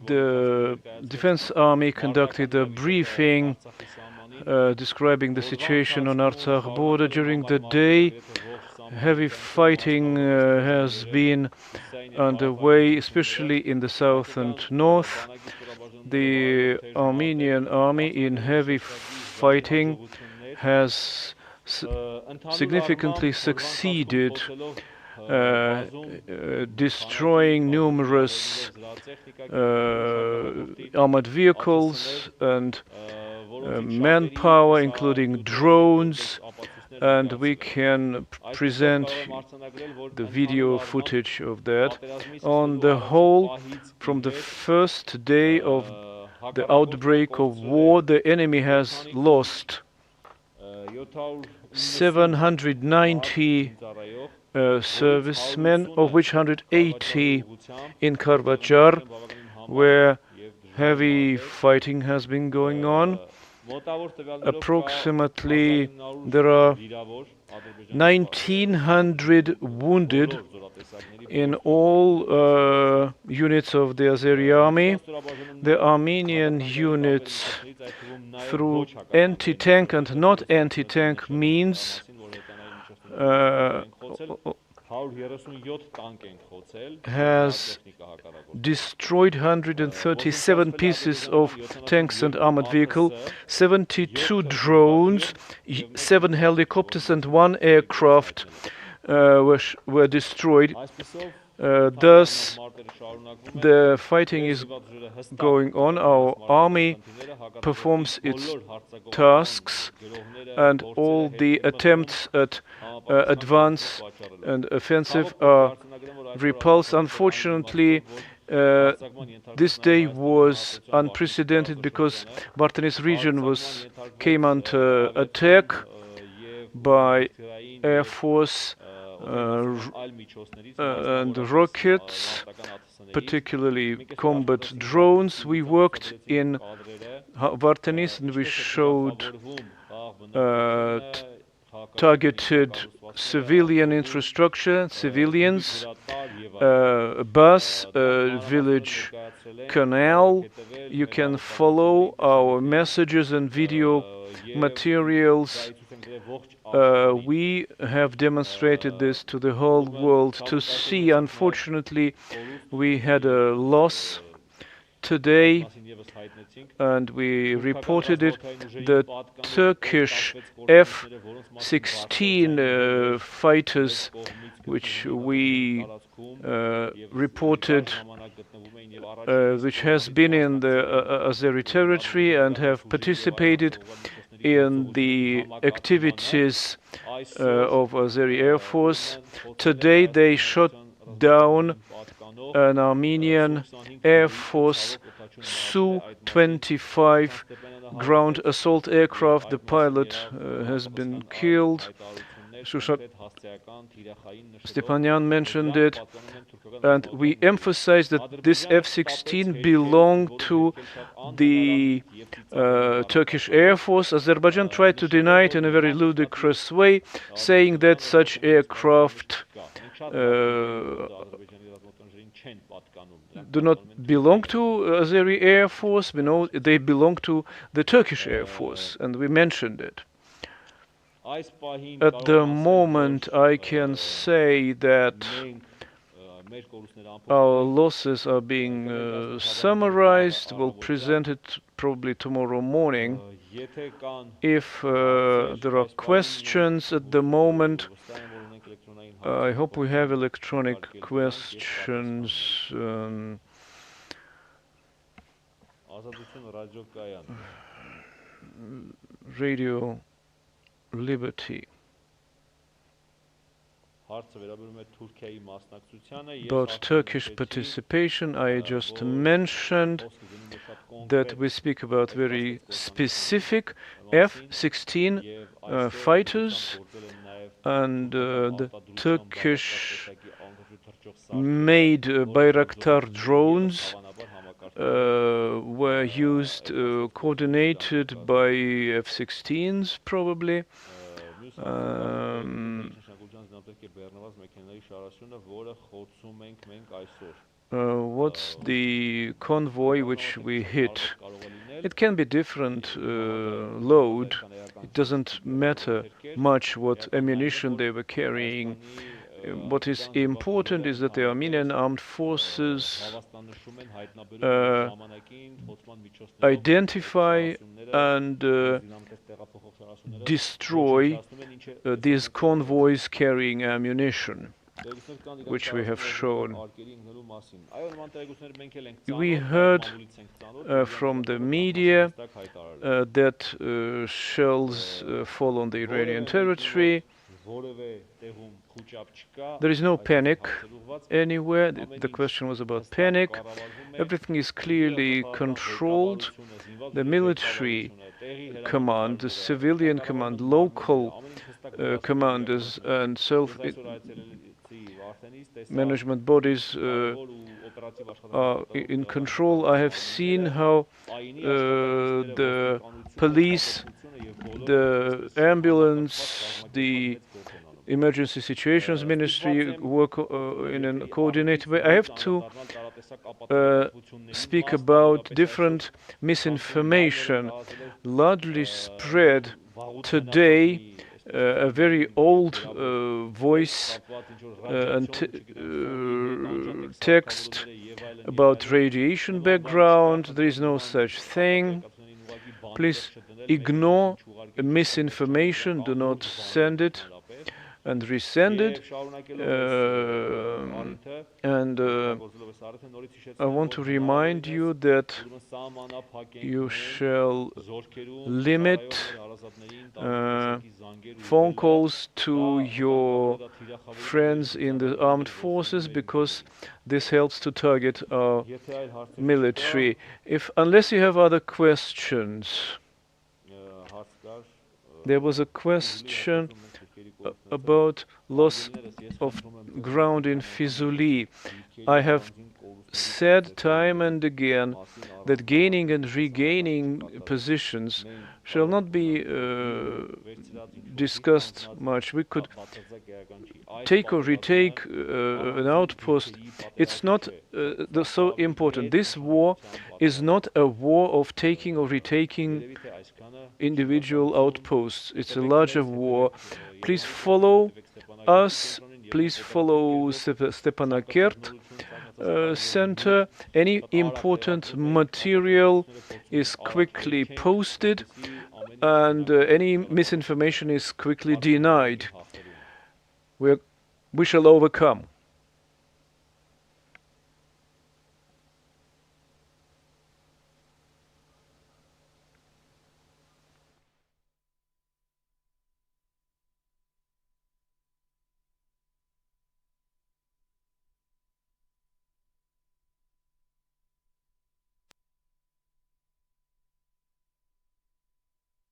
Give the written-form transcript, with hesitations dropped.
the Defense Army conducted a briefing describing the situation on Artsakh border. During the day, heavy fighting has been underway, especially in the south and north. The Armenian army in heavy fighting has significantly succeeded destroying numerous armored vehicles and manpower, including drones, and we can present the video footage of that. On the whole, from the first day of the outbreak of war, the enemy has lost 790 servicemen, of which 180 in Karvachar, where heavy fighting has been going on. Approximately there are 1900 wounded in all units of the Azeri army. The Armenian units, through anti-tank and not anti-tank means, has destroyed 137 pieces of tanks and armored vehicle, 72 drones, 7 helicopters and 1 aircraft were destroyed. Thus, the fighting is going on. Our army performs its tasks, and all the attempts at advance and offensive are repulsed. Unfortunately, this day was unprecedented because Vartanis region came under attack by Air Force and rockets, particularly combat drones. We worked in Vartanis and we showed targeted civilian infrastructure, civilians, a bus, a village canal. You can follow our messages and video materials. We have demonstrated this to the whole world to see. Unfortunately, we had a loss today, and we reported it. The Turkish F-16 fighters, which we reported, which has been in the Azeri territory and have participated in the activities of Azeri Air Force. Today they shot down an Armenian Air Force Su-25 ground assault aircraft. The pilot has been killed. Stepanyan mentioned it, and we emphasize that this F-16 belonged to the Turkish Air Force. Azerbaijan tried to deny it in a very ludicrous way, saying that such aircraft do not belong to Azeri Air Force. We know they belong to the Turkish Air Force, and we mentioned it. At the moment, I can say that our losses are being summarized. We'll present it probably tomorrow morning. If there are questions at the moment, I hope we have electronic questions. Radio Liberty. About Turkish participation, I just mentioned that we speak about very specific F-16 fighters, and the Turkish made Bayraktar drones were used, coordinated by F-16s probably. What's the convoy which we hit? It can be different load. It doesn't matter much what ammunition they were carrying. What is important is that the Armenian armed forces identify and destroy these convoys carrying ammunition, which we have shown. We heard from the media that shells fall on the Iranian territory. There is no panic anywhere. The question was about panic. Everything is clearly controlled. The military command, the civilian command, local commanders and self-management bodies are in control. I have seen how the police, the ambulance, the emergency situations ministry work in a coordinated way. I have to speak about different misinformation largely spread today. A very old voice and text about radiation background. There is no such thing. Please ignore misinformation. Do not send it and resend it. I want to remind you that you shall limit phone calls to your friends in the armed forces because this helps to target our military. Unless you have other questions. There was a question about loss of ground in Fizuli. I have said time and again that gaining and regaining positions shall not be discussed much. We could take or retake an outpost. It's not so important. This war is not a war of taking or retaking individual outposts. It's a larger war. Please follow us. Please follow Stepanakert Center. Any important material is quickly posted and any misinformation is quickly denied. We shall overcome.